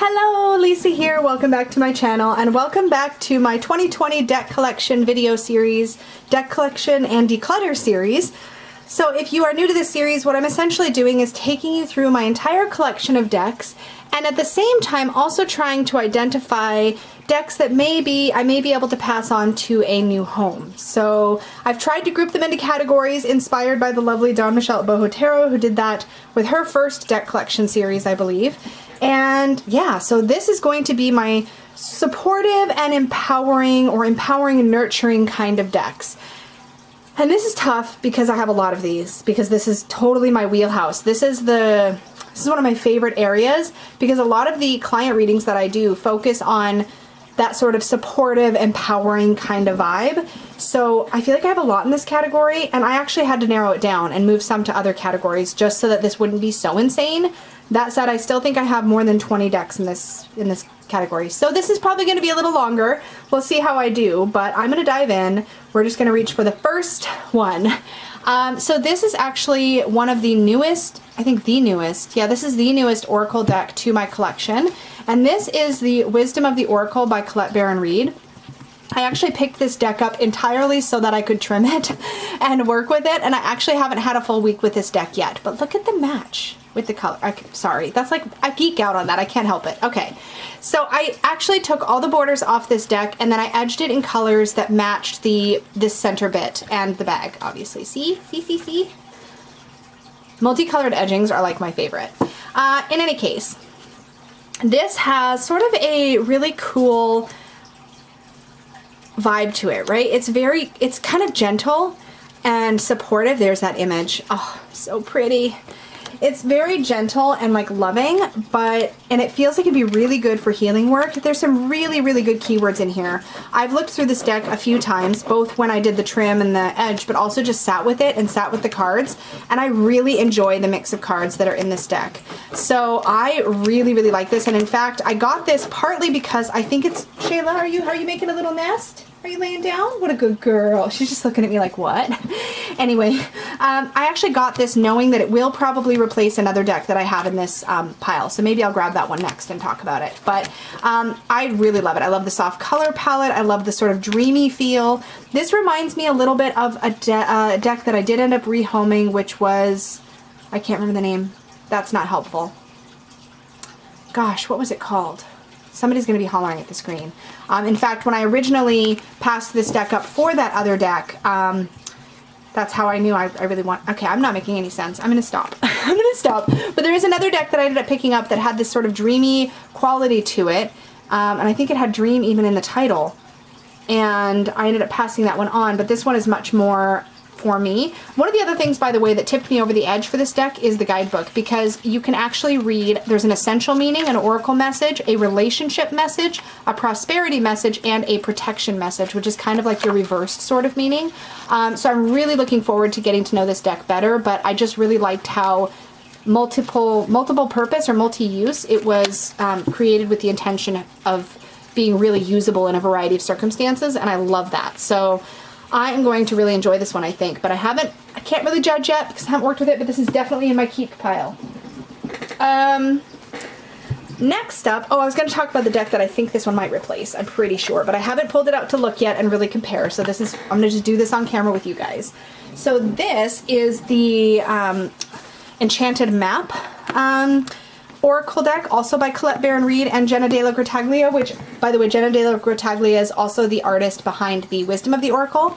Hello, Lisa here. Welcome back to my channel and welcome back to my 2020 deck collection video series, deck collection and declutter series. So if you are new to this series, what I'm essentially doing is taking you through my entire collection of decks and at the same time also trying to identify decks that I may be able to pass on to a new home. So I've tried to group them into categories inspired by the lovely Dawn Michelle at Boho Tarot, who did that with her first deck collection series, I believe. And yeah, so this is going to be my supportive and empowering and nurturing kind of decks. And this is tough because I have a lot of these, because this is totally my wheelhouse. This is one of my favorite areas because a lot of the client readings that I do focus on that sort of supportive, empowering kind of vibe. So I feel like I have a lot in this category, and I actually had to narrow it down and move some to other categories just so that this wouldn't be so insane. That said, I still think I have more than 20 decks in this category. So this is probably going to be a little longer. We'll see how I do, but I'm going to dive in. We're just going to reach for the first one. So this is actually one of the newest, I think the newest, yeah, this is the newest Oracle deck to my collection. And this is the Wisdom of the Oracle by Colette Baron-Reid. I actually picked this deck up entirely so that I could trim it and work with it. And I actually haven't had a full week with this deck yet, but look at the match with the color. Sorry, that's like, I geek out on that. I can't help it. Okay. So I actually took all the borders off this deck and then I edged it in colors that matched this center bit and the bag, obviously. See? Multicolored edgings are like my favorite. In any case, this has sort of a really cool vibe to it, right? It's kind of gentle and supportive. There's that image. Oh, so pretty. It's very gentle and like loving, and it feels like it'd be really good for healing work. There's some really, really good keywords in here. I've looked through this deck a few times, both when I did the trim and the edge, but also just sat with it and sat with the cards. And I really enjoy the mix of cards that are in this deck. So I really, really like this. And in fact, I got this partly because I think it's, Shayla, are you making a little nest? Are you laying down? What a good girl. She's just looking at me like, what? Anyway, I actually got this knowing that it will probably replace another deck that I have in this pile. So maybe I'll grab that one next and talk about it. But I really love it. I love the soft color palette. I love the sort of dreamy feel. This reminds me a little bit of a deck that I did end up rehoming, which was, I can't remember the name. That's not helpful. Gosh, what was it called? Somebody's going to be hollering at the screen. In fact, when I originally passed this deck up for that other deck, that's how I knew I really want... Okay, I'm not making any sense. I'm going to stop. I'm going to stop. But there is another deck that I ended up picking up that had this sort of dreamy quality to it. And I think it had dream even in the title. And I ended up passing that one on. But this one is much more for me. One of the other things, by the way, that tipped me over the edge for this deck is the guidebook, because you can actually read, there's an essential meaning, an oracle message, a relationship message, a prosperity message, and a protection message, which is kind of like your reversed sort of meaning. So I'm really looking forward to getting to know this deck better, but I just really liked how multiple purpose or multi-use it was created with the intention of being really usable in a variety of circumstances, and I love that. So I am going to really enjoy this one, I think, but I can't really judge yet because I haven't worked with it, but this is definitely in my keep pile. Next up, I was going to talk about the deck that I think this one might replace, I'm pretty sure, but I haven't pulled it out to look yet and really compare, so I'm going to just do this on camera with you guys. So this is the Enchanted Map Oracle deck, also by Colette Baron-Reid and Jenna De La Grataglia, which, by the way, Jenna De La Grataglia is also the artist behind the Wisdom of the Oracle.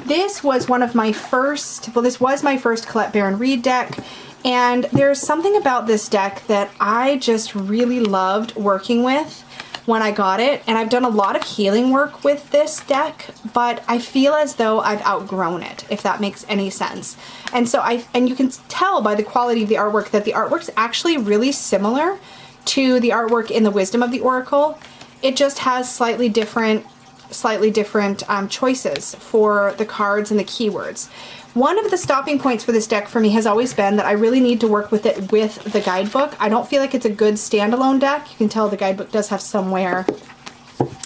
This was one of my first, well, this was my first Colette Baron-Reid deck, and there's something about this deck that I just really loved working with when I got it, and I've done a lot of healing work with this deck, but I feel as though I've outgrown it, if that makes any sense. And so and you can tell by the quality of the artwork that the artwork's actually really similar to the artwork in the Wisdom of the Oracle. It just has slightly different choices for the cards and the keywords. One of the stopping points for this deck for me has always been that I really need to work with it with the guidebook. I don't feel like it's a good standalone deck. You can tell the guidebook does have somewhere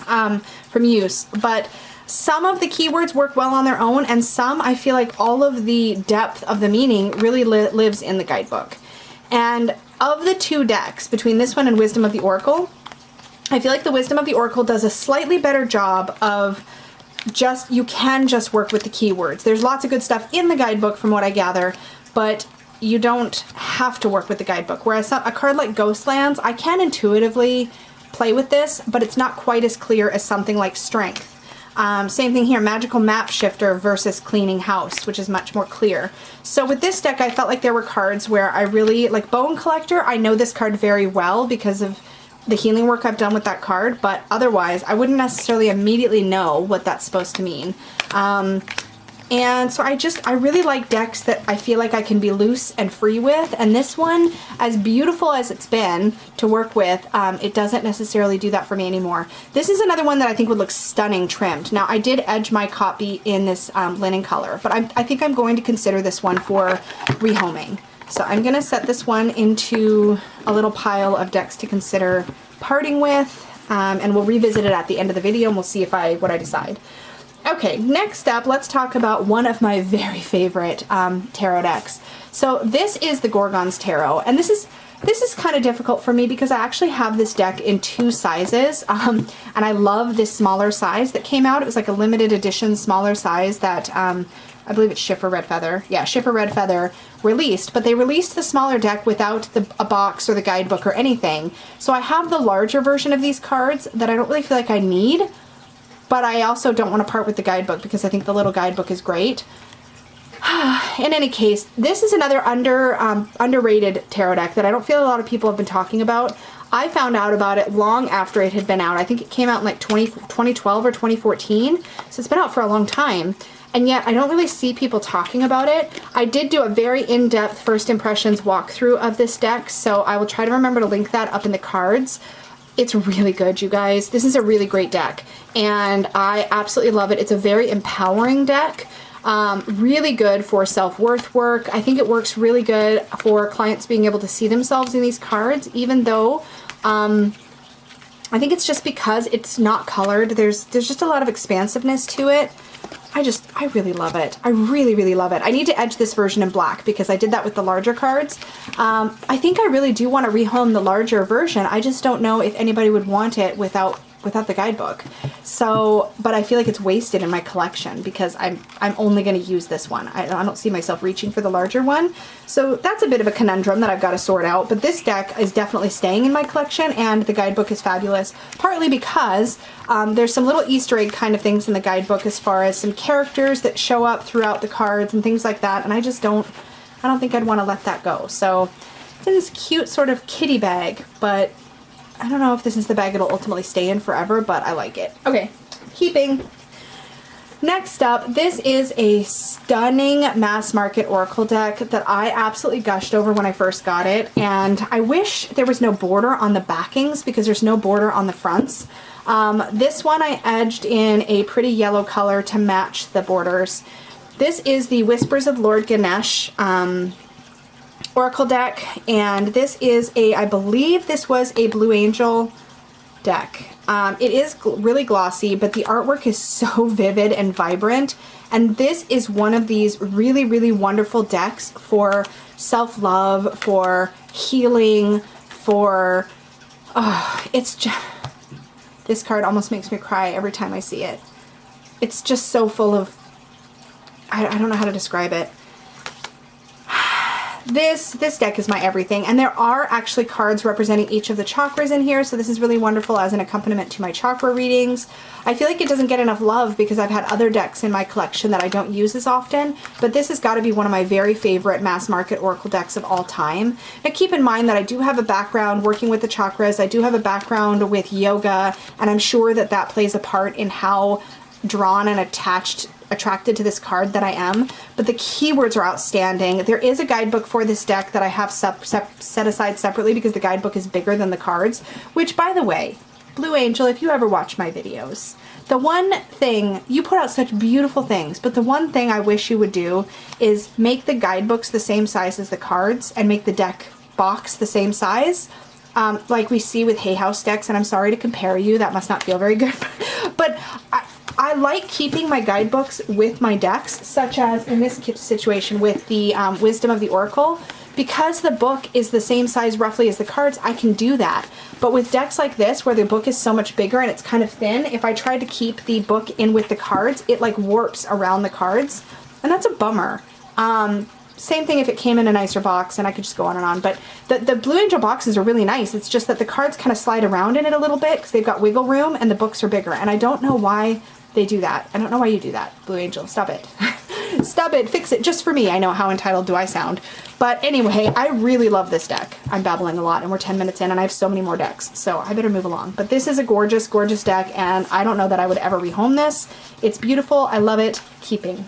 from use, but some of the keywords work well on their own, and some I feel like all of the depth of the meaning really lives in the guidebook. And of the two decks, between this one and Wisdom of the Oracle, I feel like the Wisdom of the Oracle does a slightly better job of you can just work with the keywords. There's lots of good stuff in the guidebook from what I gather, but you don't have to work with the guidebook. Whereas a card like Ghostlands, I can intuitively play with this, but it's not quite as clear as something like Strength. Same thing here, Magical Map Shifter versus Cleaning House, which is much more clear. So with this deck, I felt like there were cards where I really, like Bone Collector, I know this card very well because of the healing work I've done with that card, but otherwise I wouldn't necessarily immediately know what that's supposed to mean. And so I really like decks that I feel like I can be loose and free with, and this one, as beautiful as it's been to work with, it doesn't necessarily do that for me anymore. This is another one that I think would look stunning trimmed. Now, I did edge my copy in this linen color, but I think I'm going to consider this one for rehoming. So I'm going to set this one into a little pile of decks to consider parting with, and we'll revisit it at the end of the video, and we'll see what I decide. Okay, next up, let's talk about one of my very favorite tarot decks. So this is the Gorgonz Tarot, and this is kind of difficult for me because I actually have this deck in two sizes, and I love this smaller size that came out. It was like a limited edition smaller size that I believe it's Schiffer Red Feather. Yeah, Schiffer Red Feather released, but they released the smaller deck without a box or the guidebook or anything. So I have the larger version of these cards that I don't really feel like I need, but I also don't want to part with the guidebook because I think the little guidebook is great. In any case, this is another underrated tarot deck that I don't feel a lot of people have been talking about. I found out about it long after it had been out. I think it came out in like 2012 or 2014, so it's been out for a long time. And yet I don't really see people talking about it. I did do a very in-depth first impressions walkthrough of this deck, so I will try to remember to link that up in the cards. It's really good, you guys. This is a really great deck, and I absolutely love it. It's a very empowering deck. Really good for self-worth work. I think it works really good for clients being able to see themselves in these cards, even though I think it's just because it's not colored. There's just a lot of expansiveness to it. I really love it. I really, really love it. I need to edge this version in black because I did that with the larger cards. I think I really do want to rehome the larger version. I just don't know if anybody would want it without the guidebook. So, but I feel like it's wasted in my collection because I'm only going to use this one. I don't see myself reaching for the larger one. So that's a bit of a conundrum that I've got to sort out. But this deck is definitely staying in my collection, and the guidebook is fabulous, partly because there's some little Easter egg kind of things in the guidebook as far as some characters that show up throughout the cards and things like that. And I don't think I'd want to let that go. So it's in this cute sort of kitty bag, but I don't know if this is the bag it'll ultimately stay in forever, but I like it. Okay, keeping. Next up, this is a stunning mass market Oracle deck that I absolutely gushed over when I first got it, and I wish there was no border on the backings because there's no border on the fronts. This one I edged in a pretty yellow color to match the borders. This is the Whispers of Lord Ganesh Oracle deck, and this is I believe this was a Blue Angel deck. It is really glossy, but the artwork is so vivid and vibrant, and this is one of these really, really wonderful decks for self-love, for healing, for, it's just, this card almost makes me cry every time I see it. It's just so full of, I don't know how to describe it. This deck is my everything, and there are actually cards representing each of the chakras in here, so this is really wonderful as an accompaniment to my chakra readings. I feel like it doesn't get enough love because I've had other decks in my collection that I don't use as often, but this has got to be one of my very favorite mass market Oracle decks of all time. Now keep in mind that I do have a background working with the chakras, I do have a background with yoga, and I'm sure that that plays a part in how drawn and attracted to this card that I am, but the keywords are outstanding. There is a guidebook for this deck that I have set aside separately because the guidebook is bigger than the cards, which, by the way, Blue Angel, if you ever watch my videos, the one thing, you put out such beautiful things, but the one thing I wish you would do is make the guidebooks the same size as the cards and make the deck box the same size, like we see with Hay House decks, and I'm sorry to compare you, that must not feel very good, but I like keeping my guidebooks with my decks, such as in this situation with the Wisdom of the Oracle, because the book is the same size roughly as the cards, I can do that. But with decks like this, where the book is so much bigger and it's kind of thin, if I try to keep the book in with the cards, it like warps around the cards, and that's a bummer. Same thing if it came in a nicer box, and I could just go on and on. But the Blue Angel boxes are really nice. It's just that the cards kind of slide around in it a little bit because they've got wiggle room and the books are bigger. And I don't know why they do that. I don't know why you do that, Blue Angel. Stop it. Stop it. Fix it. Just for me. I know, how entitled do I sound? But anyway, I really love this deck. I'm babbling a lot, and we're 10 minutes in, and I have so many more decks, so I better move along. But this is a gorgeous, gorgeous deck, and I don't know that I would ever rehome this. It's beautiful. I love it. Keeping.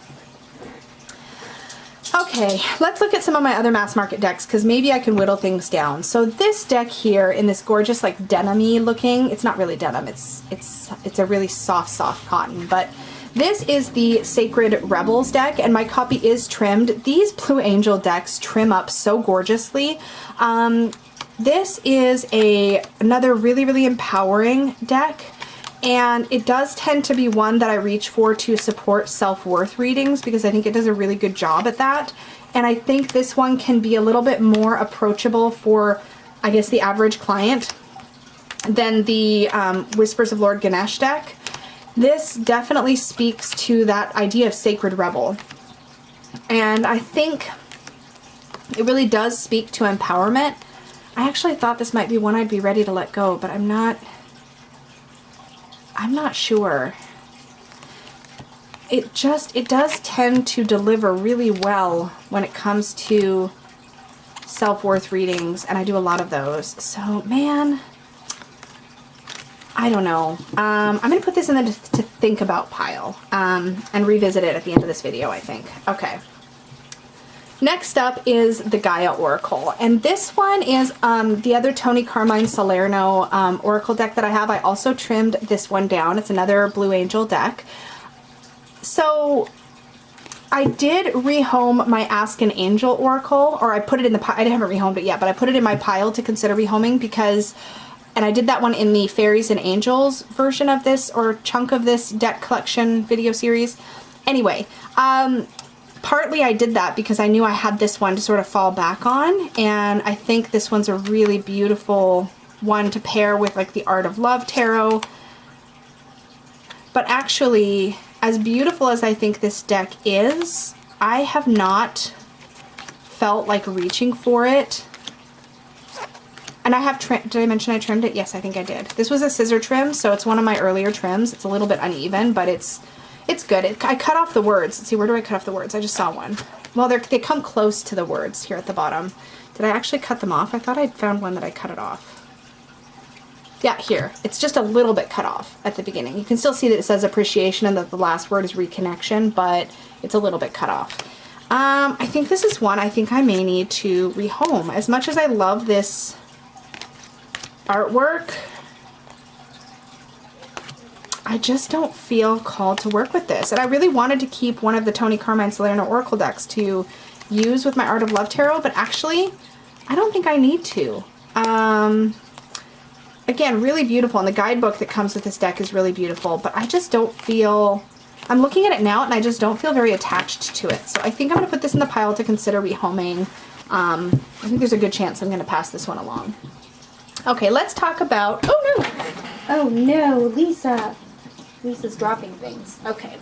Okay, let's look at some of my other mass market decks, because maybe I can whittle things down. So this deck here in this gorgeous like denim-y looking, it's not really denim, it's a really soft cotton, but this is the Sacred Rebels deck, and my copy is trimmed. These Blue Angel decks trim up so gorgeously. This is another really, really empowering deck. And it does tend to be one that I reach for to support self-worth readings, because I think it does a really good job at that. And I think this one can be a little bit more approachable for, I guess, the average client than the Whispers of Lord Ganesh deck. This definitely speaks to that idea of Sacred Rebel. And I think it really does speak to empowerment. I actually thought this might be one I'd be ready to let go, but I'm not sure. It does tend to deliver really well when it comes to self-worth readings, and I do a lot of those. So, man, I don't know. I'm going to put this in the to think about pile and revisit it at the end of this video, I think. Okay. Next up is the Gaia Oracle, and this one is the other Tony Carmine Salerno Oracle deck that I have. I also trimmed this one down. It's another Blue Angel deck. So I did rehome my Ask an Angel Oracle, or I put it in the pile. I haven't rehomed it yet, but I put it in my pile to consider rehoming because, and I did that one in the Fairies and Angels version of this, or chunk of this deck collection video series. Anyway, partly I did that because I knew I had this one to sort of fall back on, and I think this one's a really beautiful one to pair with like the Art of Love Tarot. But actually, as beautiful as I think this deck is, I have not felt like reaching for it. And I have trimmed, did I mention I trimmed it? Yes, I think I did. This was a scissor trim, so it's one of my earlier trims. It's a little bit uneven, but it's good. I cut off the words. Let's see, where do I cut off the words? I just saw one. Well, they come close to the words here at the bottom. Did I actually cut them off? I thought I'd found one that I cut it off. Yeah, here. It's just a little bit cut off at the beginning. You can still see that it says appreciation and that the last word is reconnection, but it's a little bit cut off. I think this is one I think I may need to rehome. As much as I love this artwork, I just don't feel called to work with this. And I really wanted to keep one of the Tony Carmine Salerno Oracle decks to use with my Art of Love Tarot, but actually, I don't think I need to. Again, really beautiful, and the guidebook that comes with this deck is really beautiful, but I just don't feel, I'm looking at it now and I just don't feel very attached to it. So I think I'm going to put this in the pile to consider rehoming. I think there's a good chance I'm going to pass this one along. Okay, let's talk about, oh no, Lisa's dropping things. Okay.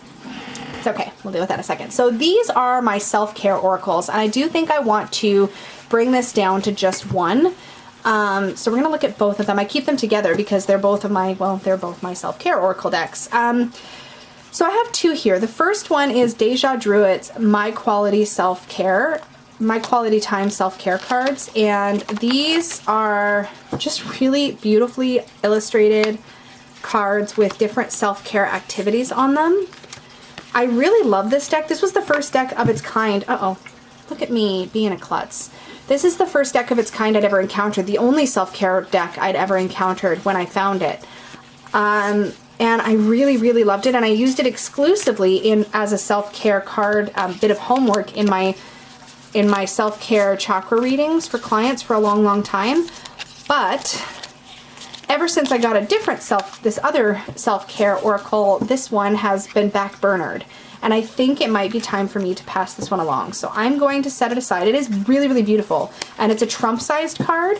It's okay. We'll deal with that in a second. So these are my self-care oracles, and I do think I want to bring this down to just one. So we're going to look at both of them. I keep them together because they're both of my, well, they're both my self-care oracle decks. So I have two here. The first one is Deja Druid's My Quality Self-Care, My Quality Time Self-Care cards, and these are just really beautifully illustrated cards with different self-care activities on them. I really love this deck. This was the first deck of its kind. Uh-oh, look at me being a klutz. This is the first deck of its kind I'd ever encountered, the only self-care deck I'd ever encountered when I found it. And I really, really loved it, and I used it exclusively as a self-care card, bit of homework in my self-care chakra readings for clients for a long, long time. But ever since I got a different this other self-care oracle, this one has been backburnered. and I think it might be time for me to pass this one along. So I'm going to set it aside. It is really, really beautiful, and it's a Trump-sized card,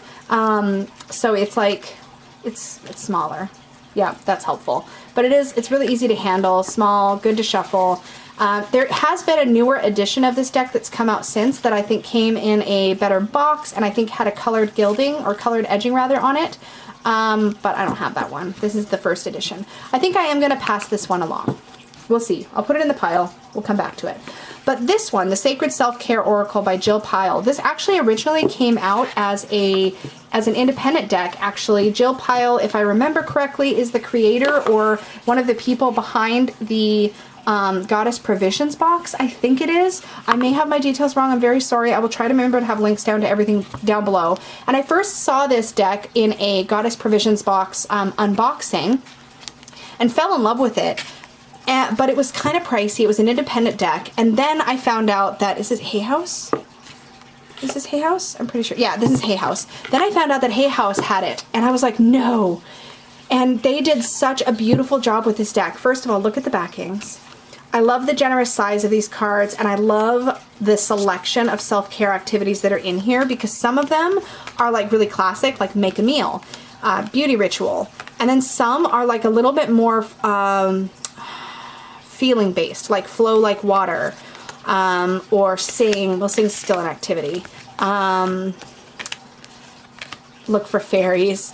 so it's like, it's smaller. Yeah, that's helpful. But it's really easy to handle, small, good to shuffle. There has been a newer edition of this deck that's come out since that I think came in a better box, and I think had a colored gilding, or colored edging rather, on it. But I don't have that one. This is the first edition. I think I am going to pass this one along. We'll see. I'll put it in the pile. We'll come back to it. But this one, the Sacred Self-Care Oracle by Jill Pyle, this actually originally came out as an independent deck, actually. Jill Pyle, if I remember correctly, is the creator or one of the people behind the Goddess Provisions box, I think it is. I may have my details wrong. I'm very sorry. I will try to remember to have links down to everything down below. And I first saw this deck in a Goddess Provisions box unboxing and fell in love with it. But it was kind of pricey. It was an independent deck. And then I found out that, is this Hay House? Is this Hay House? I'm pretty sure. Yeah, this is Hay House. Then I found out that Hay House had it. And I was like, no. And they did such a beautiful job with this deck. First of all, look at the backings. I love the generous size of these cards, and I love the selection of self-care activities that are in here, because some of them are like really classic, like make a meal, beauty ritual, and then some are like a little bit more feeling based, like flow like water, or sing. Well, sing's still an activity. Look for fairies.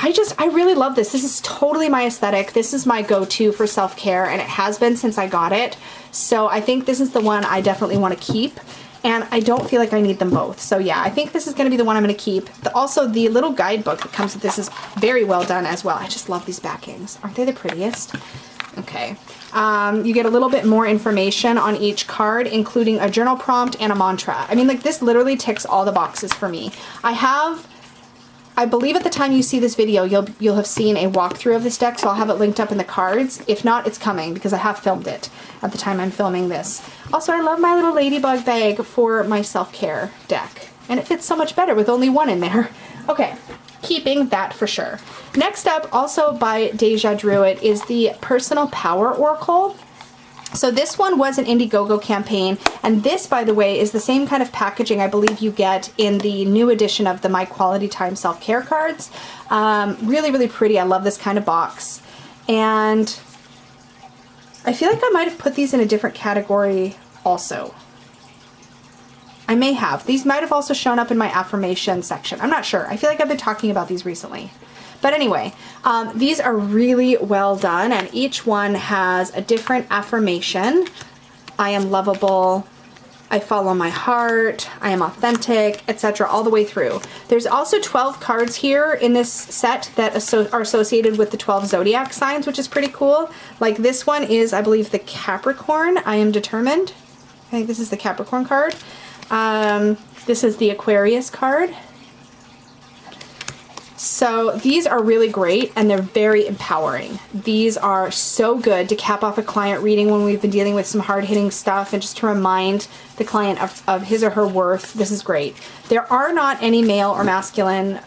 I really love this. This is totally my aesthetic. This is my go-to for self-care, and it has been since I got it. So I think this is the one I definitely want to keep, and I don't feel like I need them both. So yeah, I think this is going to be the one I'm going to keep. Also, the little guidebook that comes with this is very well done as well. I just love these backings. Aren't they the prettiest? Okay. You get a little bit more information on each card, including a journal prompt and a mantra. I mean, like, this literally ticks all the boxes for me. I believe at the time you see this video, you'll have seen a walkthrough of this deck, so I'll have it linked up in the cards. If not, it's coming, because I have filmed it at the time I'm filming this. Also, I love my little ladybug bag for my self-care deck, and it fits so much better with only one in there. Okay, keeping that for sure. Next up, also by Deja Druid, is the Personal Power Oracle. So this one was an Indiegogo campaign, and this, by the way, is the same kind of packaging I believe you get in the new edition of the My Quality Time Self-Care cards. Really, really pretty. I love this kind of box. And I feel like I might have put these in a different category also. I may have. These might have also shown up in my affirmation section. I'm not sure. I feel like I've been talking about these recently. But anyway, these are really well done, and each one has a different affirmation. I am lovable, I follow my heart, I am authentic, etc., all the way through. There's also 12 cards here in this set that are associated with the 12 zodiac signs, which is pretty cool. Like this one is, I believe, the Capricorn. I am determined. I think this is the Capricorn card. This is the Aquarius card. So these are really great, and they're very empowering. These are so good to cap off a client reading when we've been dealing with some hard-hitting stuff, and just to remind the client of his or her worth. This is great. There are not any male or masculine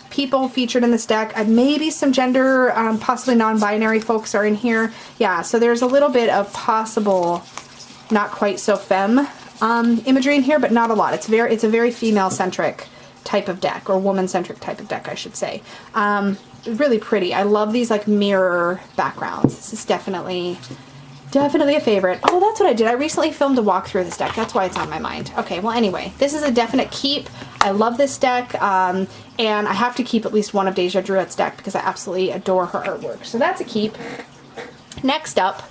people featured in this deck. Maybe some gender, possibly non-binary folks are in here. Yeah, so there's a little bit of possible not quite so femme imagery in here, but not a lot. It's a very female-centric type of deck, or woman-centric type of deck, I should say. Really pretty. I love these like mirror backgrounds. This is definitely a favorite. Oh, that's what I did. I recently filmed a walkthrough of this deck. That's why it's on my mind. Okay, well anyway, this is a definite keep. I love this deck, and I have to keep at least one of Deja Druid's deck because I absolutely adore her artwork. So that's a keep. Next up,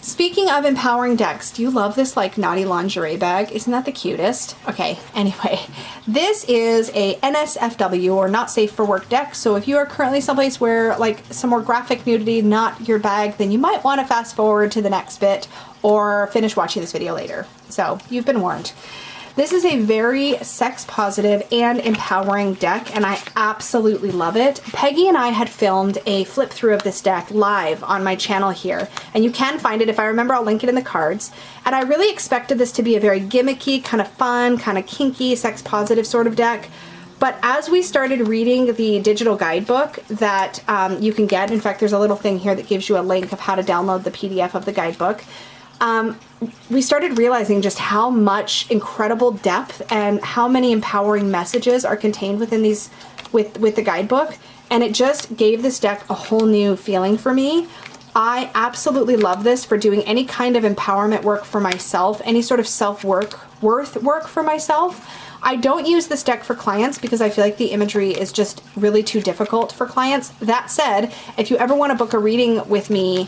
speaking of empowering decks, do you love this like naughty lingerie bag? Isn't that the cutest? Okay, anyway, this is a NSFW, or not safe for work deck. So if you are currently someplace where like some more graphic nudity, not your bag, then you might want to fast forward to the next bit or finish watching this video later. So you've been warned. This is a very sex positive and empowering deck, and I absolutely love it. Peggy and I had filmed a flip through of this deck live on my channel here, and you can find it. If I remember, I'll link it in the cards. And I really expected this to be a very gimmicky, kind of fun, kind of kinky, sex positive sort of deck. But as we started reading the digital guidebook that you can get, in fact, there's a little thing here that gives you a link of how to download the PDF of the guidebook. We started realizing just how much incredible depth and how many empowering messages are contained within these, with the guidebook. And it just gave this deck a whole new feeling for me. I absolutely love this for doing any kind of empowerment work for myself, any sort of self-worth work for myself. I don't use this deck for clients because I feel like the imagery is just really too difficult for clients. That said, if you ever want to book a reading with me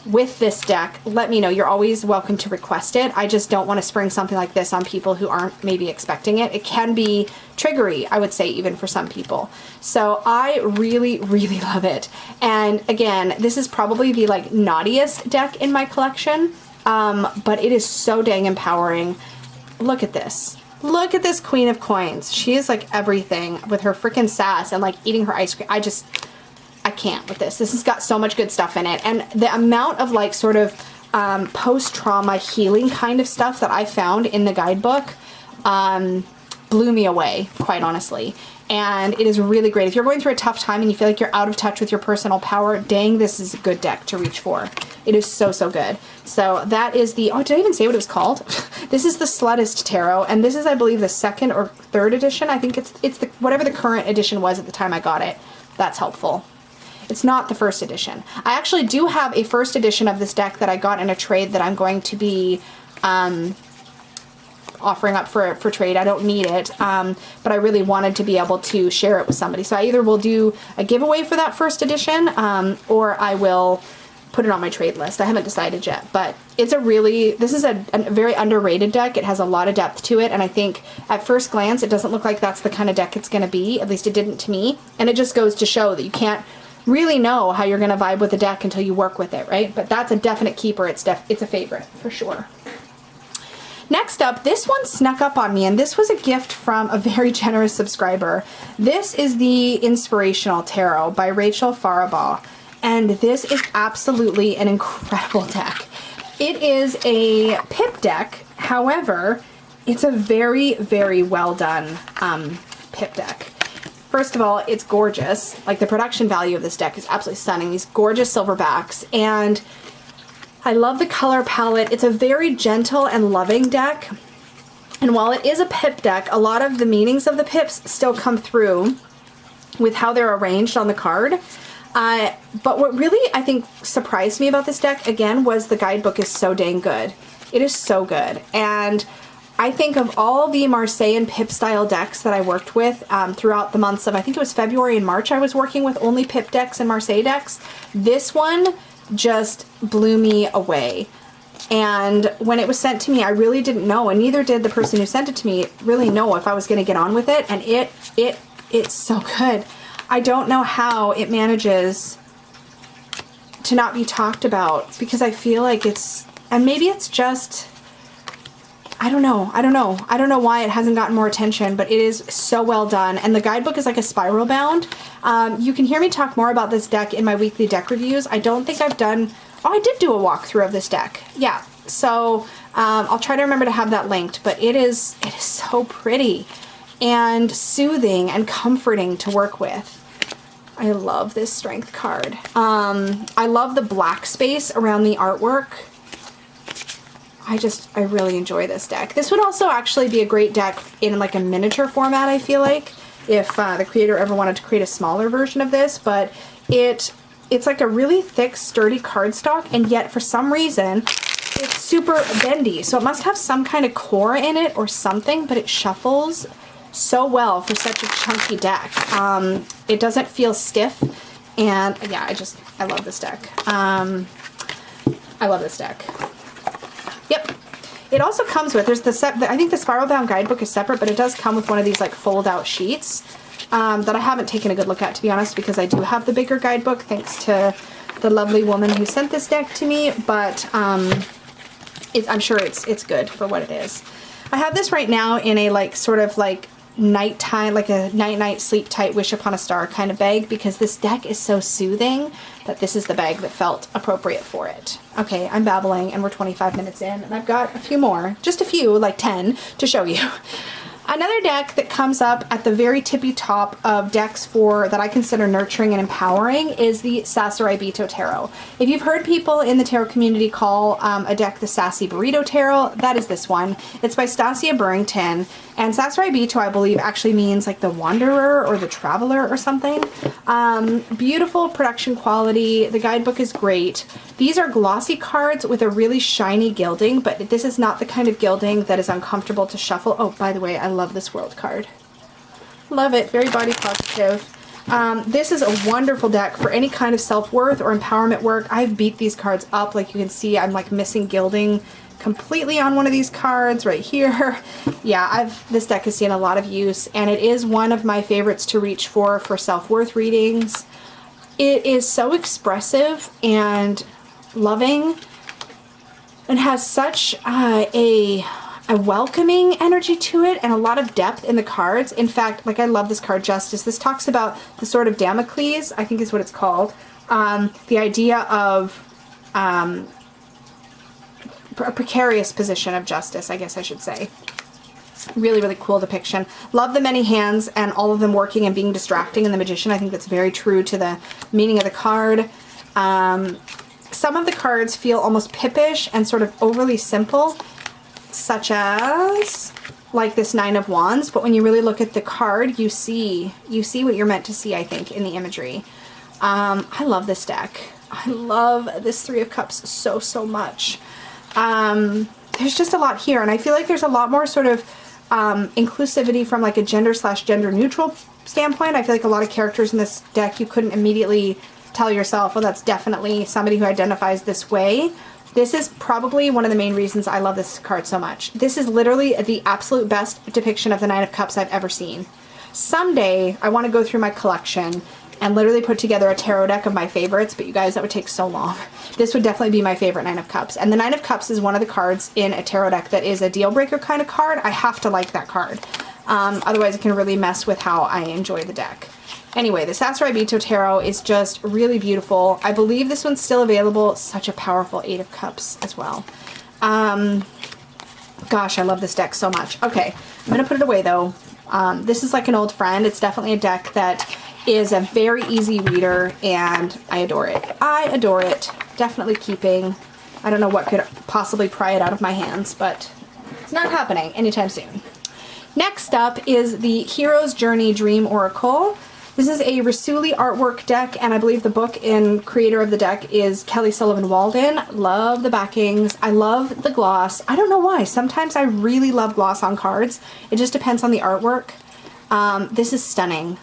with this deck, let me know. You're always welcome to request it. I just don't want to spring something like this on people who aren't maybe expecting it. It can be triggery, I would say, even for some people. So I really, really love it. And again, this is probably the like naughtiest deck in my collection, but it is so dang empowering. Look at this. Look at this Queen of Coins. She is like everything with her freaking sass and like eating her ice cream. I can't with this. This has got so much good stuff in it. And the amount of like sort of post-trauma healing kind of stuff that I found in the guidebook blew me away, quite honestly. And it is really great. If you're going through a tough time and you feel like you're out of touch with your personal power, dang, this is a good deck to reach for. It is so, so good. So that is the, oh, did I even say what it was called? This is the Slutist Tarot, and this is, I believe, the 2nd or 3rd edition. I think it's the, whatever the current edition was at the time I got it. That's helpful. It's not the 1st edition. I actually do have a 1st edition of this deck that I got in a trade that I'm going to be offering up for trade. I don't need it, but I really wanted to be able to share it with somebody. So I either will do a giveaway for that 1st edition, or I will put it on my trade list. I haven't decided yet, but it's a really, this is a very underrated deck. It has a lot of depth to it, and I think at first glance, it doesn't look like that's the kind of deck it's going to be. At least it didn't to me. And it just goes to show that you can't really know how you're going to vibe with the deck until you work with it, right? But that's a definite keeper. It's a favorite for sure. Next up, this one snuck up on me, and this was a gift from a very generous subscriber. This is the Inspirational Tarot by Rachel Faribaugh, and this is absolutely an incredible deck. It is a pip deck, however, it's a very, very well done pip deck. First of all, it's gorgeous. Like, the production value of this deck is absolutely stunning. These gorgeous silverbacks, and I love the color palette. It's a very gentle and loving deck. And while it is a pip deck, a lot of the meanings of the pips still come through with how they're arranged on the card. But what really, I think, surprised me about this deck, again, was the guidebook is so dang good. It is so good. And I think of all the Marseille and pip style decks that I worked with throughout the months of, I think it was February and March, I was working with only pip decks and Marseille decks. This one just blew me away. And when it was sent to me, I really didn't know, and neither did the person who sent it to me really know if I was going to get on with it. And it's so good. I don't know how it manages to not be talked about, because I feel like it's, and maybe it's just, I don't know why it hasn't gotten more attention, but it is so well done. And the guidebook is like a spiral bound. You can hear me talk more about this deck in my weekly deck reviews. I don't think I've done, oh, I did do a walkthrough of this deck. Yeah, so I'll try to remember to have that linked, but it is so pretty and soothing and comforting to work with. I love this strength card. I love the black space around the artwork. I really enjoy this deck. This would also actually be a great deck in like a miniature format, I feel like, if the creator ever wanted to create a smaller version of this, but it's like a really thick, sturdy cardstock, and yet for some reason it's super bendy. So it must have some kind of core in it or something, but it shuffles so well for such a chunky deck. It doesn't feel stiff, and yeah, I love this deck. I love this deck. Yep. It also comes with, I think the spiral bound guidebook is separate, but it does come with one of these like fold out sheets that I haven't taken a good look at, to be honest, because I do have the bigger guidebook thanks to the lovely woman who sent this deck to me, but I'm sure it's good for what it is. I have this right now in a like sort of like nighttime, like a night sleep tight wish upon a star kind of bag, because this deck is so soothing that this is the bag that felt appropriate for it. Okay, I'm babbling and we're 25 minutes in, and I've got a few more, just a few, like 10 to show you. Another deck that comes up at the very tippy top of decks for that I consider nurturing and empowering is the Sasuraibito Tarot. If you've heard people in the tarot community call a deck the Sassy Burrito Tarot, that is this one. It's by Stasia Burrington, and Sasuraibito, I believe, actually means like the wanderer or the traveler or something. Beautiful production quality. The guidebook is great. These are glossy cards with a really shiny gilding, but this is not the kind of gilding that is uncomfortable to shuffle. Oh, by the way, I love this world card. Love it. Very body positive. This is a wonderful deck for any kind of self-worth or empowerment work. I've beat these cards up. Like you can see, I'm like missing gilding completely on one of these cards right here. Yeah, this deck has seen a lot of use, and it is one of my favorites to reach for self-worth readings. It is so expressive and loving and has such a welcoming energy to it and a lot of depth in the cards. In fact, like I love this card, Justice. This talks about the Sword of Damocles, I think is what it's called. The idea of a precarious position of justice, I guess I should say. Really, really cool depiction. Love the many hands and all of them working and being distracting in the Magician. I think that's very true to the meaning of the card. Some of the cards feel almost pippish and sort of overly simple, such as like this Nine of Wands, but when you really look at the card, you see what you're meant to see, I think, in the imagery. I love this deck. I love this Three of Cups so, so much. There's just a lot here, and I feel like there's a lot more sort of inclusivity from like a gender/gender neutral standpoint. I feel like a lot of characters in this deck you couldn't immediately tell yourself, well, that's definitely somebody who identifies this way. This is probably one of the main reasons I love this card so much. This is literally the absolute best depiction of the Nine of Cups I've ever seen. Someday, I want to go through my collection and literally put together a tarot deck of my favorites, but you guys, that would take so long. This would definitely be my favorite Nine of Cups. And the Nine of Cups is one of the cards in a tarot deck that is a deal breaker kind of card. I have to like that card. Otherwise, it can really mess with how I enjoy the deck. Anyway, the Sasuraibito Tarot is just really beautiful. I believe this one's still available. Such a powerful Eight of Cups as well. Gosh, I love this deck so much. Okay, I'm going to put it away though. This is like an old friend. It's definitely a deck that is a very easy reader, and I adore it. I adore it. Definitely keeping. I don't know what could possibly pry it out of my hands, but it's not happening anytime soon. Next up is the Hero's Journey Dream Oracle. This is a Rasuli artwork deck, and I believe the book and creator of the deck is Kelly Sullivan Walden. Love the backings. I love the gloss. I don't know why. Sometimes I really love gloss on cards. It just depends on the artwork. This is stunning.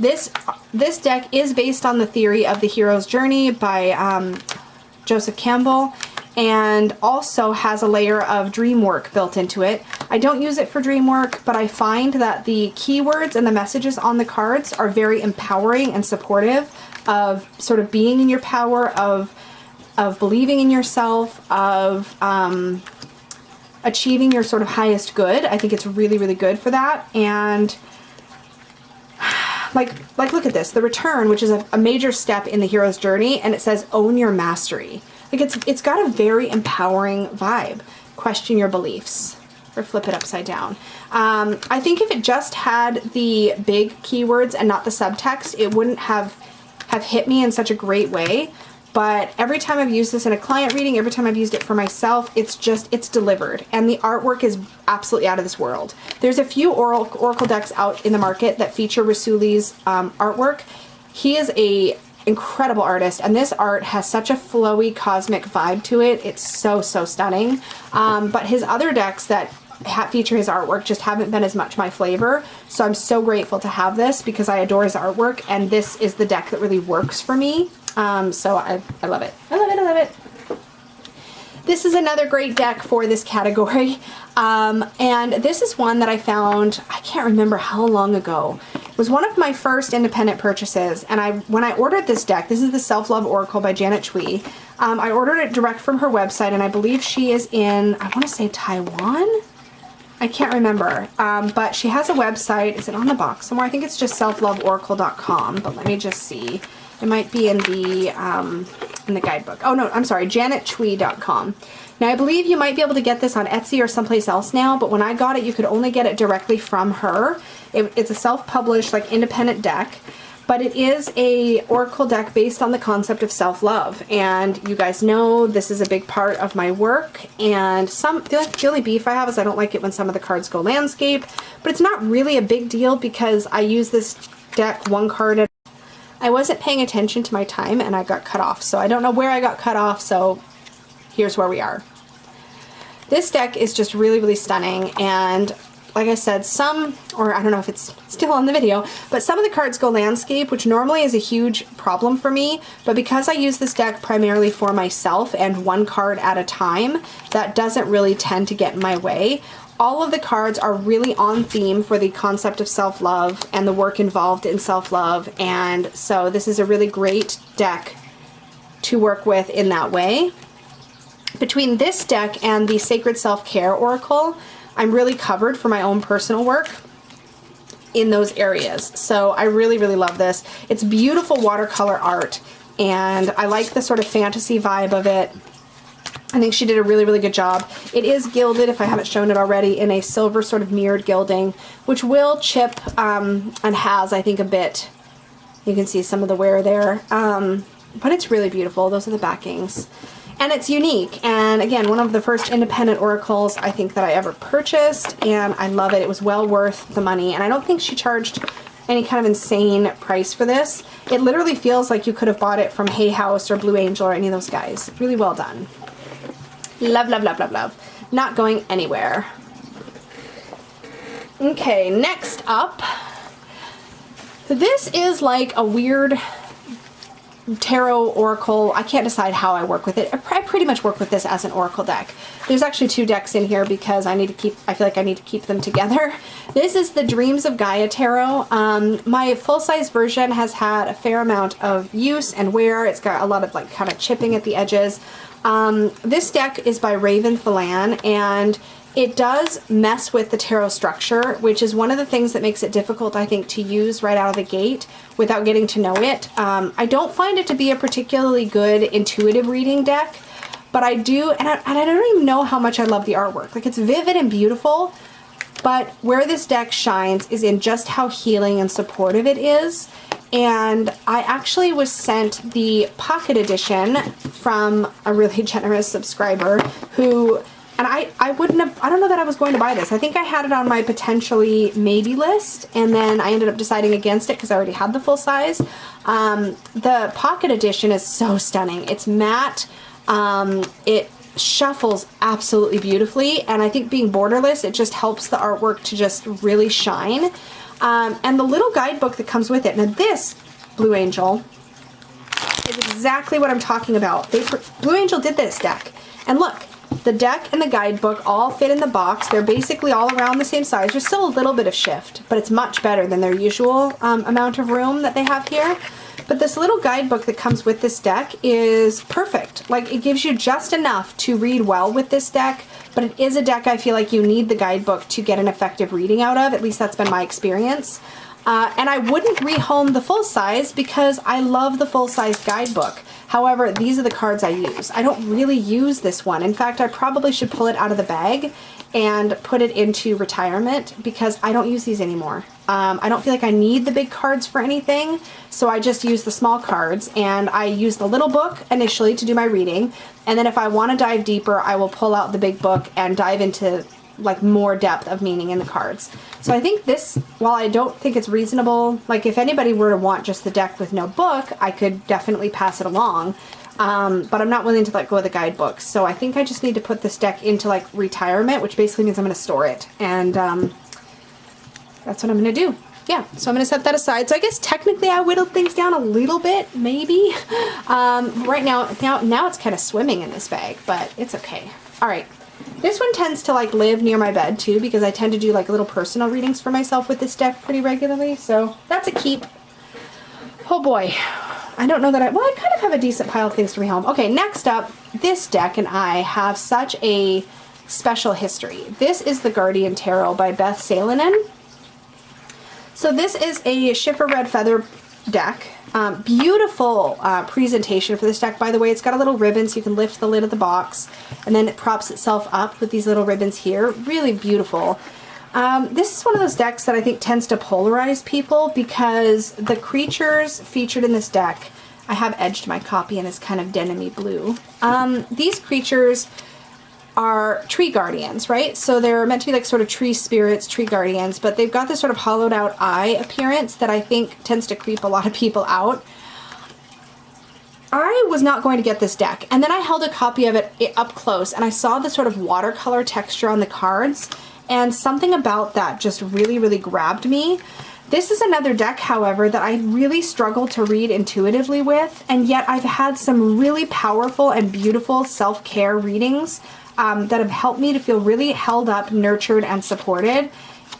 This deck is based on the theory of the Hero's Journey by Joseph Campbell, and also has a layer of dream work built into it. I don't use it for dream work, but I find that the keywords and the messages on the cards are very empowering and supportive of sort of being in your power, of believing in yourself, of achieving your sort of highest good. I think it's really, really good for that. And like look at this, the return, which is a major step in the hero's journey, and it says own your mastery. Like it's got a very empowering vibe. Question your beliefs, or flip it upside down. I think if it just had the big keywords and not the subtext, it wouldn't have hit me in such a great way. But every time I've used this in a client reading, every time I've used it for myself, it's delivered. And the artwork is absolutely out of this world. There's a few Oracle decks out in the market that feature Rasuli's artwork. He is a incredible artist, and this art has such a flowy cosmic vibe to it. It's so, so stunning. But his other decks that feature his artwork just haven't been as much my flavor. So I'm so grateful to have this because I adore his artwork, and this is the deck that really works for me. So I love it. I love it. I love it. This is another great deck for this category. And this is one that I found, I can't remember how long ago. It was one of my first independent purchases. And when I ordered this deck, this is the Self-Love Oracle by Janet Cui. I ordered it direct from her website, and I believe she is in, I want to say Taiwan? I can't remember. But she has a website. Is it on the box somewhere? I think it's just selfloveoracle.com, but let me just see. It might be in the in the guidebook. Oh no, I'm sorry, janetchui.com. Now I believe you might be able to get this on Etsy or someplace else now, but when I got it, you could only get it directly from her. It's a self-published, like, independent deck, but it is a oracle deck based on the concept of self-love. And you guys know this is a big part of my work, and the only beef I have is I don't like it when some of the cards go landscape, but it's not really a big deal because I use this deck one card at I wasn't paying attention to my time and I got cut off. So I don't know where I got cut off, so here's where we are. This deck is just really, really stunning, and like I said, I don't know if it's still on the video, but some of the cards go landscape, which normally is a huge problem for me, but because I use this deck primarily for myself and one card at a time, that doesn't really tend to get in my way. All of the cards are really on theme for the concept of self-love and the work involved in self-love, and so this is a really great deck to work with in that way. Between this deck and the Sacred Self-Care Oracle, I'm really covered for my own personal work in those areas. So I really, really love this. It's beautiful watercolor art, and I like the sort of fantasy vibe of it. I think she did a really, really good job. It is gilded, if I haven't shown it already, in a silver sort of mirrored gilding, which will chip and has, I think, a bit. You can see some of the wear there. But it's really beautiful. Those are the backings. And it's unique, and again, one of the first independent oracles I think that I ever purchased, and I love it. It was well worth the money, and I don't think she charged any kind of insane price for this. It literally feels like you could have bought it from Hay House or Blue Angel or any of those guys. Really well done. Love, love, love, love, love. Not going anywhere. Okay, next up. This is like a weird tarot oracle. I can't decide how I work with it. I pretty much work with this as an oracle deck. There's actually two decks in here because I feel like I need to keep them together. This is the Dreams of Gaia Tarot. My full-size version has had a fair amount of use and wear. It's got a lot of like kind of chipping at the edges. This deck is by Raven Phelan, and it does mess with the tarot structure, which is one of the things that makes it difficult, I think, to use right out of the gate without getting to know it. I don't find it to be a particularly good intuitive reading deck, but I do, and I don't even know how much I love the artwork. Like, it's vivid and beautiful, but where this deck shines is in just how healing and supportive it is. And I actually was sent the pocket edition from a really generous subscriber who, and I don't know that I was going to buy this. I think I had it on my potentially maybe list, and then I ended up deciding against it because I already had the full size. The pocket edition is so stunning. It's matte. It shuffles absolutely beautifully, and I think being borderless, it just helps the artwork to just really shine. And the little guidebook that comes with it. Now this Blue Angel is exactly what I'm talking about. Blue Angel did this deck, and look. The deck and the guidebook all fit in the box. They're basically all around the same size. There's still a little bit of shift, but it's much better than their usual amount of room that they have here. But this little guidebook that comes with this deck is perfect. Like, it gives you just enough to read well with this deck, but it is a deck I feel like you need the guidebook to get an effective reading out of. At least that's been my experience. And I wouldn't rehome the full size because I love the full size guidebook. However, these are the cards I use. I don't really use this one. In fact, I probably should pull it out of the bag and put it into retirement because I don't use these anymore. I don't feel like I need the big cards for anything, so I just use the small cards, and I use the little book initially to do my reading, and then if I want to dive deeper, I will pull out the big book and dive into like more depth of meaning in the cards. So I think this, while I don't think it's reasonable, like if anybody were to want just the deck with no book, I could definitely pass it along. But I'm not willing to let go of the guidebooks. So I think I just need to put this deck into like retirement, which basically means I'm going to store it. And that's what I'm going to do. Yeah, so I'm going to set that aside. So I guess technically I whittled things down a little bit, maybe. Right now it's kind of swimming in this bag, but it's okay. All right. This one tends to like live near my bed too, because I tend to do like little personal readings for myself with this deck pretty regularly. So that's a keep. Oh boy. I don't know that I kind of have a decent pile of things to rehome. Okay, next up, this deck and I have such a special history. This is the Guardian Tarot by Beth Salonen. So this is a Schiffer Red Feather deck. Beautiful presentation for this deck, by the way. It's got a little ribbon so you can lift the lid of the box, and then it props itself up with these little ribbons here. Really beautiful. This is one of those decks that I think tends to polarize people because the creatures featured in this deck, I have edged my copy in this kind of denim-y blue. These creatures are tree guardians, right? So they're meant to be like sort of tree spirits, tree guardians, but they've got this sort of hollowed out eye appearance that I think tends to creep a lot of people out. I was not going to get this deck, and then I held a copy of it up close and I saw the sort of watercolor texture on the cards, and something about that just really, really grabbed me. This is another deck, however, that I really struggle to read intuitively with, and yet I've had some really powerful and beautiful self-care readings that have helped me to feel really held up, nurtured, and supported.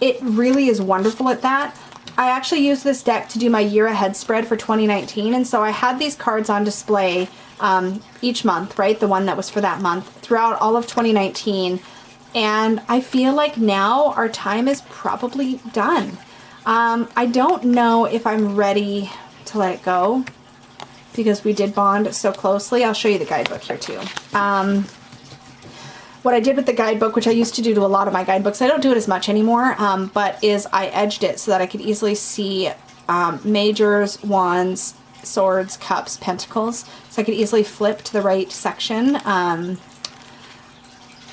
It really is wonderful at that. I actually used this deck to do my year ahead spread for 2019, and so I had these cards on display each month, right? The one that was for that month, throughout all of 2019, and I feel like now our time is probably done. I don't know if I'm ready to let it go because we did bond so closely. I'll show you the guidebook here too. What I did with the guidebook, which I used to do to a lot of my guidebooks, I don't do it as much anymore, but is I edged it so that I could easily see majors, wands, swords, cups, pentacles, so I could easily flip to the right section.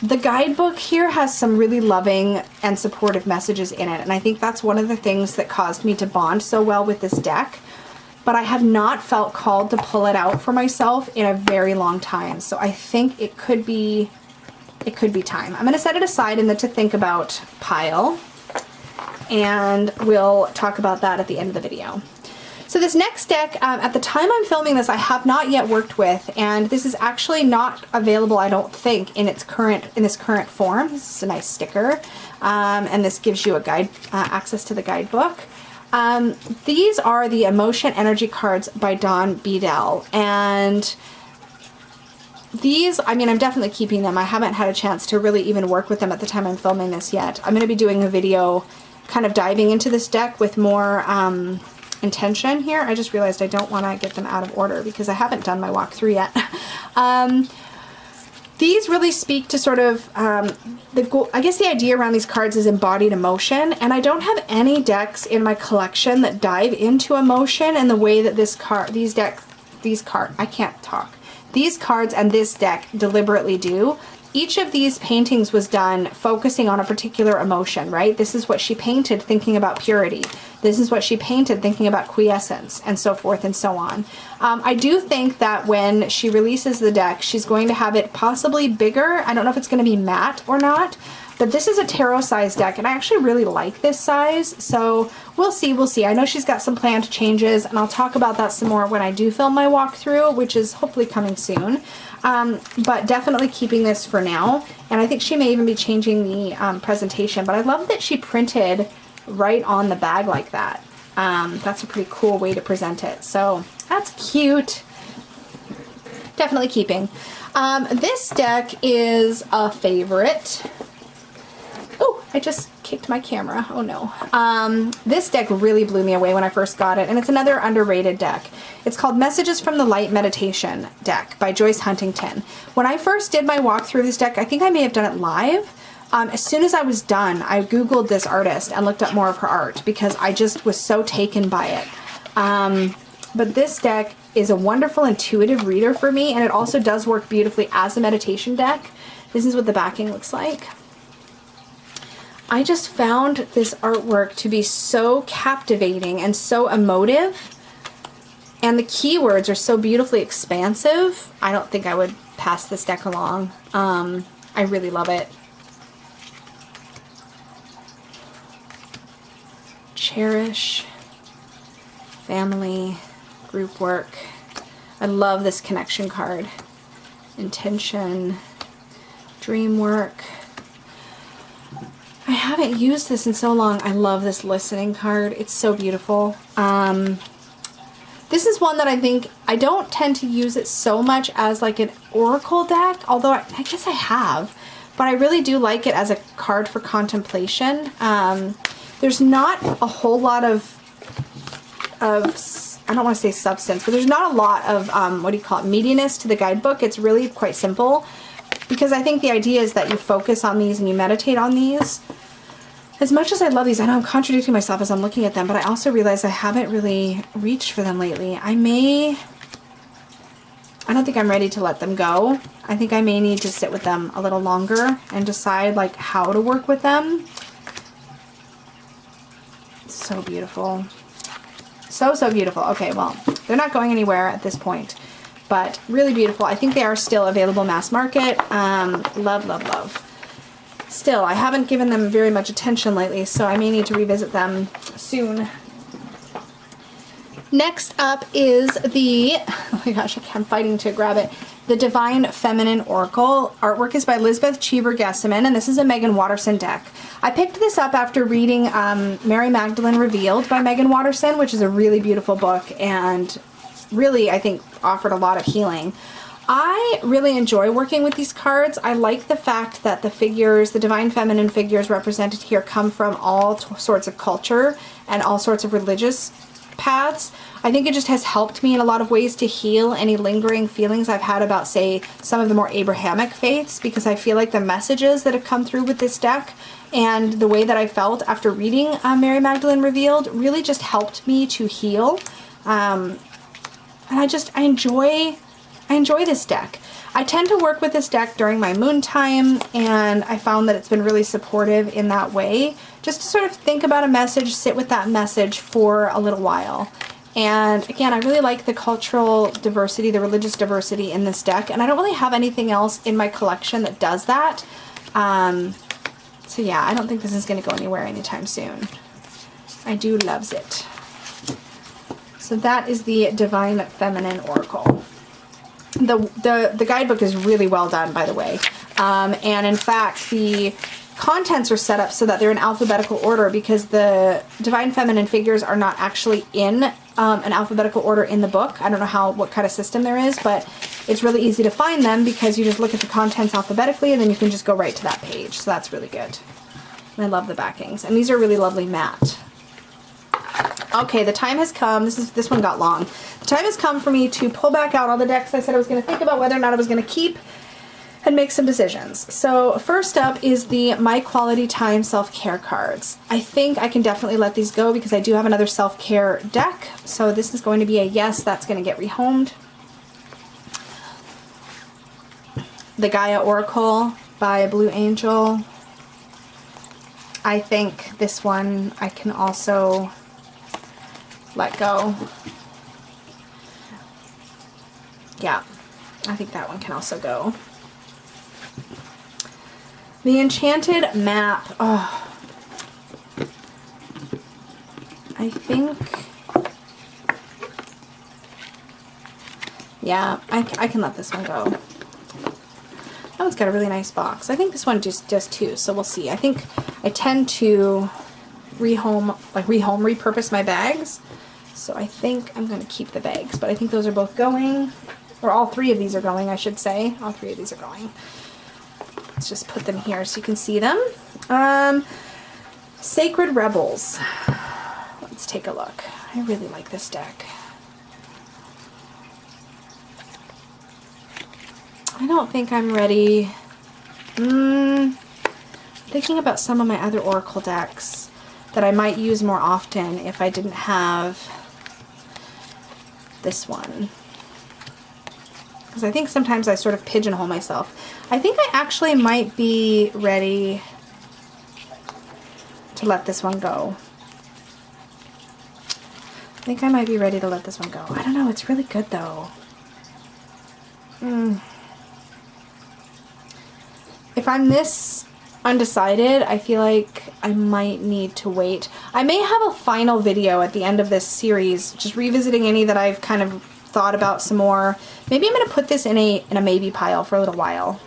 The guidebook here has some really loving and supportive messages in it, and I think that's one of the things that caused me to bond so well with this deck, but I have not felt called to pull it out for myself in a very long time, so I think it could be time. I'm going to set it aside in the to think about pile, and we'll talk about that at the end of the video. So this next deck, at the time I'm filming this, I have not yet worked with, and this is actually not available, I don't think, in this current form. This is a nice sticker, and this gives you a guide, access to the guidebook. These are the Emotion Energy cards by Dawn Beadell, and these, I mean, I'm definitely keeping them. I haven't had a chance to really even work with them at the time I'm filming this yet. I'm going to be doing a video kind of diving into this deck with more intention here. I just realized I don't want to get them out of order because I haven't done my walkthrough yet. These really speak to sort of I guess the idea around these cards is embodied emotion, and I don't have any decks in my collection that dive into emotion in the way that these cards and this deck deliberately do. Each of these paintings was done focusing on a particular emotion, right? This is what she painted thinking about purity. This is what she painted thinking about quiescence, and so forth and so on. I do think that when she releases the deck, she's going to have it possibly bigger. I don't know if it's going to be matte or not, but this is a tarot size deck, and I actually really like this size, so we'll see, we'll see. I know she's got some planned changes, and I'll talk about that some more when I do film my walkthrough, which is hopefully coming soon. But definitely keeping this for now, and I think she may even be changing the presentation, but I love that she printed right on the bag like that. That's a pretty cool way to present it, so that's cute. Definitely keeping. This deck is a favorite. Oh, I just kicked my camera. Oh no. This deck really blew me away when I first got it, and it's another underrated deck. It's called Messages from the Light Meditation deck by Joyce Huntington. When I first did my walkthrough of this deck, I think I may have done it live. As soon as I was done, I Googled this artist and looked up more of her art because I just was so taken by it. But this deck is a wonderful intuitive reader for me, and it also does work beautifully as a meditation deck. This is what the backing looks like. I just found this artwork to be so captivating and so emotive, and the keywords are so beautifully expansive. I don't think I would pass this deck along. I really love it. Cherish, family, group work. I love this connection card. Intention, dream work. I haven't used this in so long. I love this listening card. It's so beautiful. This is one that I think I don't tend to use it so much as like an oracle deck, although I guess I have, but I really do like it as a card for contemplation. There's not a whole lot of I don't want to say substance, but there's not a lot of, what do you call it, meatiness to the guidebook. It's really quite simple, because I think the idea is that you focus on these and you meditate on these. As much as I love these, I know I'm contradicting myself as I'm looking at them, but I also realize I haven't really reached for them lately. I don't think I'm ready to let them go. I think I may need to sit with them a little longer and decide like how to work with them. So beautiful. So, so beautiful. Okay, well, they're not going anywhere at this point, but really beautiful. I think they are still available mass market. Love, love, love. Still, I haven't given them very much attention lately, so I may need to revisit them soon. Next up is the, oh my gosh, I'm fighting to grab it, the Divine Feminine Oracle. Artwork is by Elizabeth Cheever-Gesseman, and this is a Megan Watterson deck. I picked this up after reading Mary Magdalene Revealed by Megan Watterson, which is a really beautiful book and really, I think, offered a lot of healing. I really enjoy working with these cards. I like the fact that the figures, the Divine Feminine figures represented here, come from all sorts of culture and all sorts of religious paths. I think it just has helped me in a lot of ways to heal any lingering feelings I've had about, say, some of the more Abrahamic faiths, because I feel like the messages that have come through with this deck and the way that I felt after reading Mary Magdalene Revealed really just helped me to heal. And I enjoy this deck. I tend to work with this deck during my moon time, and I found that it's been really supportive in that way. Just to sort of think about a message, sit with that message for a little while. And again, I really like the cultural diversity, the religious diversity in this deck, and I don't really have anything else in my collection that does that. So yeah, I don't think this is going to go anywhere anytime soon. I do loves it. So that is the Divine Feminine Oracle. The guidebook is really well done, by the way. And in fact, the contents are set up so that they're in alphabetical order, because the Divine Feminine figures are not actually in an alphabetical order in the book. I don't know what kind of system there is, but it's really easy to find them because you just look at the contents alphabetically and then you can just go right to that page. So that's really good. And I love the backings. And these are really lovely matte. Okay, the time has come. This one got long. The time has come for me to pull back out all the decks I said I was going to think about whether or not I was going to keep and make some decisions. So first up is the My Quality Time self-care cards. I think I can definitely let these go because I do have another self-care deck. So this is going to be a yes, that's going to get rehomed. The Gaia Oracle by Blue Angel. I think this one I can also let go. Yeah, I think that one can also go. The Enchanted Map. Oh, I think, yeah, I can let this one go. That one's got a really nice box. I think this one just does too, so we'll see. I think I tend to repurpose my bags. So I think I'm going to keep the bags, but I think those are both going, or all three of these are going, I should say. All three of these are going. Let's just put them here so you can see them. Sacred Rebels. Let's take a look. I really like this deck. I don't think I'm ready. Thinking about some of my other Oracle decks that I might use more often if I didn't have this one. Because I think sometimes I sort of pigeonhole myself. I think I actually might be ready to let this one go. I think I might be ready to let this one go. I don't know, it's really good though. If I'm this undecided, I feel like I might need to wait. I may have a final video at the end of this series, just revisiting any that I've kind of thought about some more. Maybe I'm going to put this in a maybe pile for a little while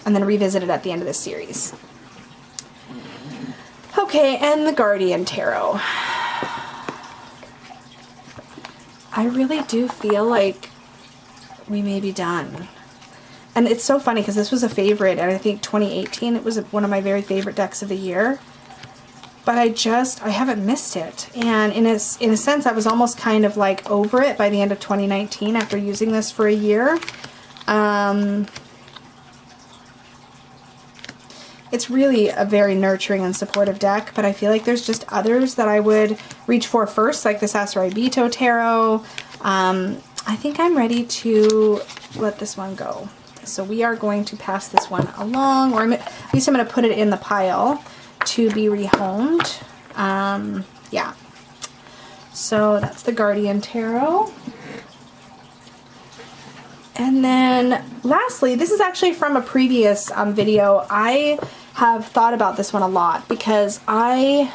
and then revisit it at the end of this series. Okay, and the Guardian Tarot. I really do feel like we may be done. And it's so funny because this was a favorite, and I think 2018 it was one of my very favorite decks of the year. but I haven't missed it. And in a sense, I was almost kind of like over it by the end of 2019 after using this for a year. It's really a very nurturing and supportive deck, but I feel like there's just others that I would reach for first, like the Sasuraibito Tarot. I think I'm ready to let this one go. So we are going to pass this one along, or at least I'm going to put it in the pile to be rehomed. Yeah. So that's the Guardian Tarot. And then lastly, this is actually from a previous video. I have thought about this one a lot because I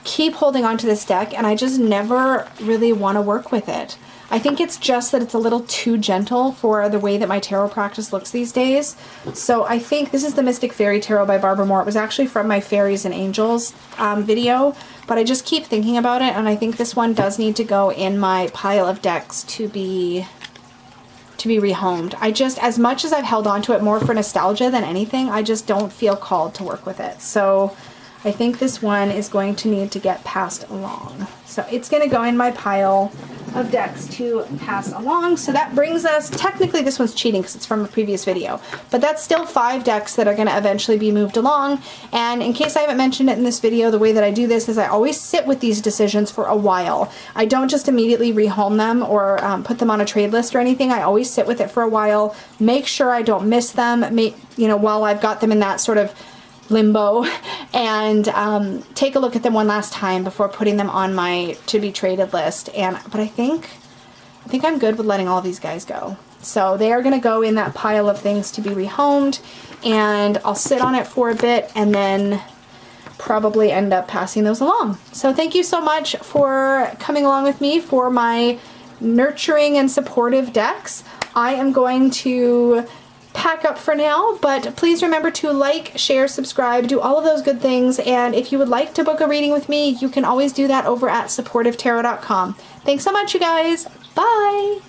keep holding on to this deck and I just never really want to work with it. I think it's just that it's a little too gentle for the way that my tarot practice looks these days. So I think this is the Mystic Fairy Tarot by Barbara Moore. It was actually from my Fairies and Angels video, but I just keep thinking about it, and I think this one does need to go in my pile of decks to be rehomed. I just, as much as I've held on to it more for nostalgia than anything, I just don't feel called to work with it. So I think this one is going to need to get passed along. So it's going to go in my pile of decks to pass along. So that brings us, technically this one's cheating because it's from a previous video, but that's still 5 decks that are going to eventually be moved along. And in case I haven't mentioned it in this video, the way that I do this is I always sit with these decisions for a while. I don't just immediately rehome them or put them on a trade list or anything. I always sit with it for a while, make sure I don't miss them, while I've got them in that sort of limbo, and take a look at them one last time before putting them on my to be traded list. But I think I'm good with letting all these guys go. So they are going to go in that pile of things to be rehomed, and I'll sit on it for a bit and then probably end up passing those along. So thank you so much for coming along with me for my nurturing and supportive decks. I am going to pack up for now, but please remember to like, share, subscribe, do all of those good things. And if you would like to book a reading with me, you can always do that over at supportivetarot.com. Thanks so much, you guys. Bye.